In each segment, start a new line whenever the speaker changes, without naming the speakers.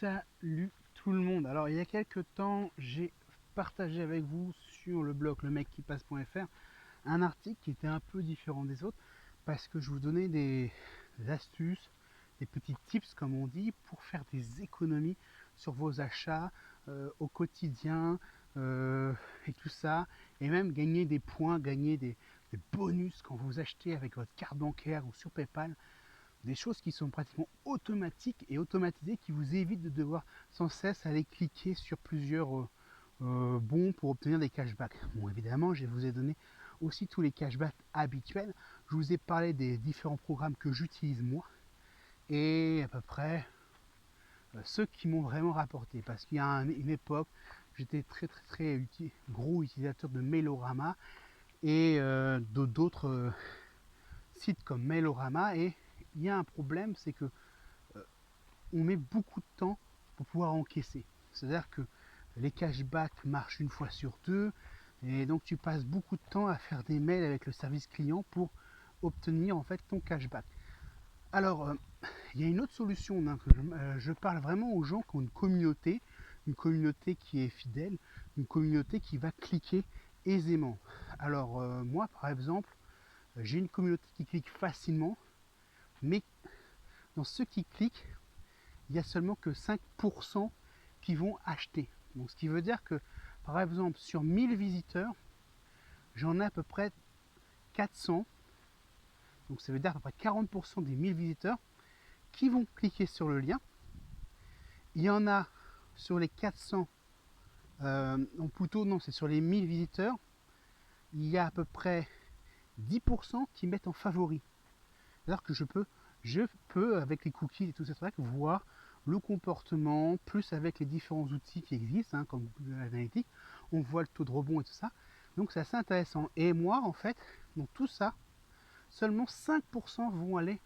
Salut tout le monde. Alors il y a quelques temps, j'ai partagé avec vous sur le blog lemecquipasse.fr un article qui était un peu différent des autres parce que je vous donnais des astuces, des petits tips comme on dit pour faire des économies sur vos achats au quotidien et tout ça, et même gagner des points, gagner des bonus quand vous achetez avec votre carte bancaire ou sur PayPal. Des choses qui sont pratiquement automatiques et automatisées qui vous évitent de devoir sans cesse aller cliquer sur plusieurs bons pour obtenir des cashbacks. Bon, évidemment, je vous ai donné aussi tous les cashbacks habituels. Je vous ai parlé des différents programmes que j'utilise moi et à peu près ceux qui m'ont vraiment rapporté. Parce qu'il y a une époque, j'étais très gros utilisateur de Mailorama et d'autres sites comme Mailorama, et il y a un problème, c'est que on met beaucoup de temps pour pouvoir encaisser. C'est-à-dire que les cashbacks marchent une fois sur deux, et donc tu passes beaucoup de temps à faire des mails avec le service client pour obtenir en fait ton cashback. Alors, il y a une autre solution, hein, que je parle vraiment aux gens qui ont une communauté qui est fidèle, une communauté qui va cliquer aisément. Alors, moi, par exemple, j'ai une communauté qui clique facilement, mais dans ceux qui cliquent, il n'y a seulement que 5% qui vont acheter. Donc, ce qui veut dire que, par exemple, sur 1000 visiteurs, j'en ai à peu près 400. Donc, ça veut dire à peu près 40% des 1000 visiteurs qui vont cliquer sur le lien. Il y en a sur les 400, ou plutôt non, c'est sur les 1000 visiteurs, il y a à peu près 10% qui mettent en favori. Alors que je peux avec les cookies et tout ça, voir le comportement, plus avec les différents outils qui existent, hein, comme Google Analytics, on voit le taux de rebond et tout ça. Donc c'est assez intéressant. Et moi, en fait, dans tout ça, seulement 5% vont aller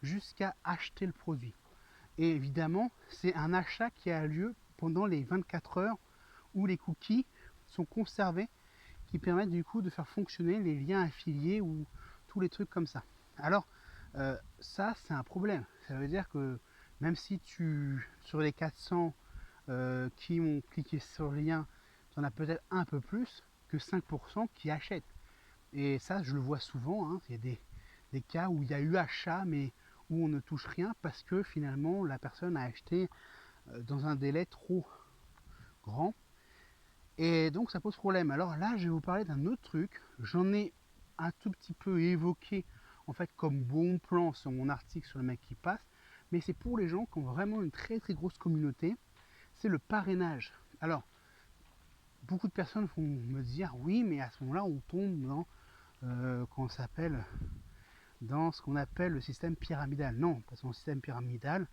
jusqu'à acheter le produit. Et évidemment, c'est un achat qui a lieu pendant les 24 heures où les cookies sont conservés, qui permettent du coup de faire fonctionner les liens affiliés ou tous les trucs comme ça. Alors, ça, c'est un problème. Ça veut dire que même si sur les 400 qui ont cliqué sur le lien, tu en as peut-être un peu plus que 5% qui achètent. Et ça, je le vois souvent. Hein. Il y a des cas où il y a eu achat, mais où on ne touche rien parce que finalement, la personne a acheté dans un délai trop grand. Et donc, ça pose problème. Alors là, je vais vous parler d'un autre truc. J'en ai un tout petit peu évoqué en fait comme bon plan sur mon article sur le mec qui passe, mais c'est pour les gens qui ont vraiment une très grosse communauté, c'est le parrainage. Alors, beaucoup de personnes vont me dire oui, mais à ce moment-là, on tombe dans dans ce qu'on appelle le système pyramidal. Non, parce qu'en système pyramidal,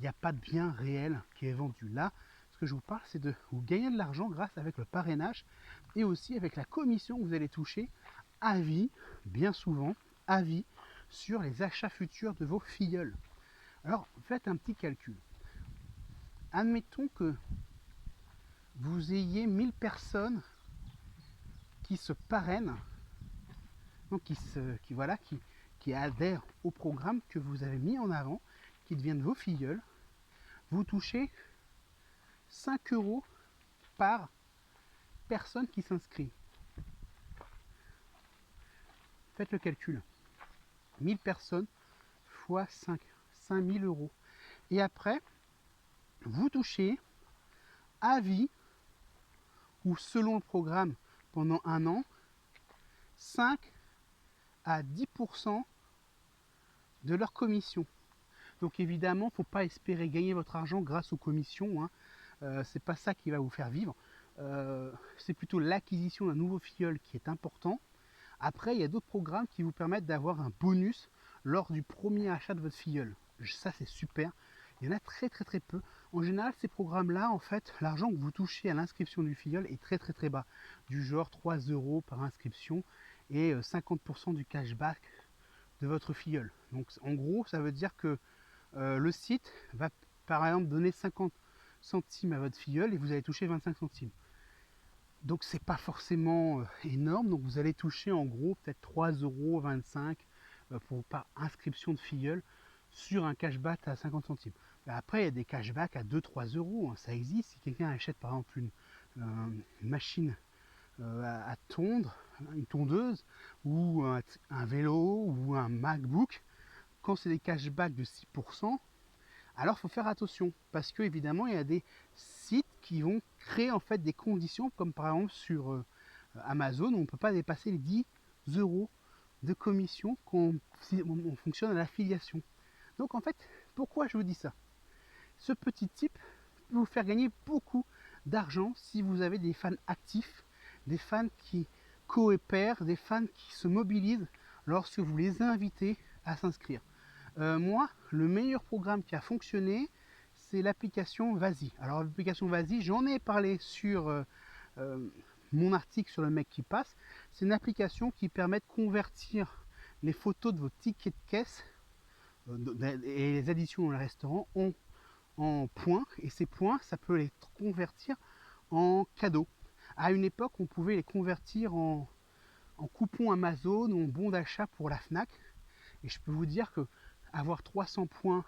il n'y a pas de bien réel qui est vendu. Là, ce que je vous parle, c'est de vous gagner de l'argent grâce avec le parrainage et aussi avec la commission que vous allez toucher à vie, bien souvent, à vie, sur les achats futurs de vos filleuls. Alors, faites un petit calcul. Admettons que vous ayez 1000 personnes qui se parrainent, donc qui adhèrent au programme que vous avez mis en avant, qui deviennent vos filleuls. Vous touchez 5 euros par personne qui s'inscrit. Faites le calcul. 1000 personnes fois 5, 5000 euros. Et après, vous touchez à vie, ou selon le programme pendant un an, 5 à 10% de leur commission. Donc évidemment, il ne faut pas espérer gagner votre argent grâce aux commissions. Hein. C'est pas ça qui va vous faire vivre. C'est plutôt l'acquisition d'un nouveau filleul qui est important. Après, il y a d'autres programmes qui vous permettent d'avoir un bonus lors du premier achat de votre filleul. Ça, c'est super. Il y en a très peu. En général, ces programmes-là, en fait, l'argent que vous touchez à l'inscription du filleul est très bas. Du genre 3 euros par inscription et 50% du cashback de votre filleul. Donc en gros, ça veut dire que le site va par exemple donner 50 centimes à votre filleul et vous allez toucher 25 centimes. Donc c'est pas forcément énorme, donc vous allez toucher en gros peut-être 3,25 € par inscription de filleul sur un cashback à 50 centimes. Après, il y a des cashbacks à 2-3 euros, hein, ça existe. Si quelqu'un achète par exemple une machine à tondre, une tondeuse, ou un vélo, ou un MacBook, quand c'est des cashbacks de 6%, alors il faut faire attention, parce que évidemment il y a des sites qui vont créer en fait des conditions, comme par exemple sur Amazon, où on ne peut pas dépasser les 10 euros de commission si on fonctionne à l'affiliation. Donc en fait, pourquoi je vous dis ça? Ce petit tip peut vous faire gagner beaucoup d'argent si vous avez des fans actifs, des fans qui coopèrent, des fans qui se mobilisent lorsque vous les invitez à s'inscrire. Moi, le meilleur programme qui a fonctionné, c'est l'application Vazi. Alors l'application Vazi, j'en ai parlé sur mon article sur le mec qui passe. C'est une application qui permet de convertir les photos de vos tickets de caisse et les additions dans le restaurant en points, et ces points, ça peut les convertir en cadeaux. À une époque, on pouvait les convertir en coupons Amazon ou en bons d'achat pour la Fnac, et je peux vous dire que avoir 300 points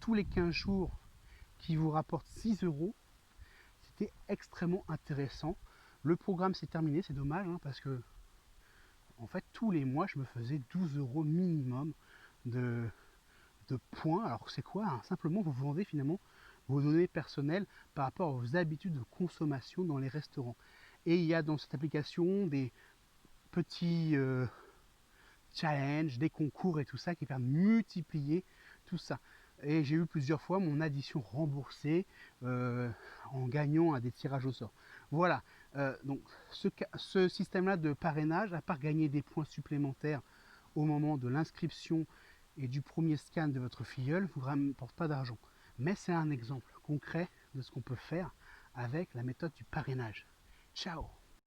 tous les 15 jours qui vous rapportent 6 euros, c'était extrêmement intéressant. Le programme s'est terminé, c'est dommage, hein, parce que en fait tous les mois je me faisais 12 euros minimum de, points. Alors c'est quoi, hein? Simplement vous vendez finalement vos données personnelles par rapport à vos habitudes de consommation dans les restaurants. Et il y a dans cette application des petits challenges, des concours et tout ça qui permettent de multiplier tout ça. Et j'ai eu plusieurs fois mon addition remboursée en gagnant à des tirages au sort. Voilà, donc ce système-là de parrainage, à part gagner des points supplémentaires au moment de l'inscription et du premier scan de votre filleul, ne vous rapporte pas d'argent. Mais c'est un exemple concret de ce qu'on peut faire avec la méthode du parrainage. Ciao!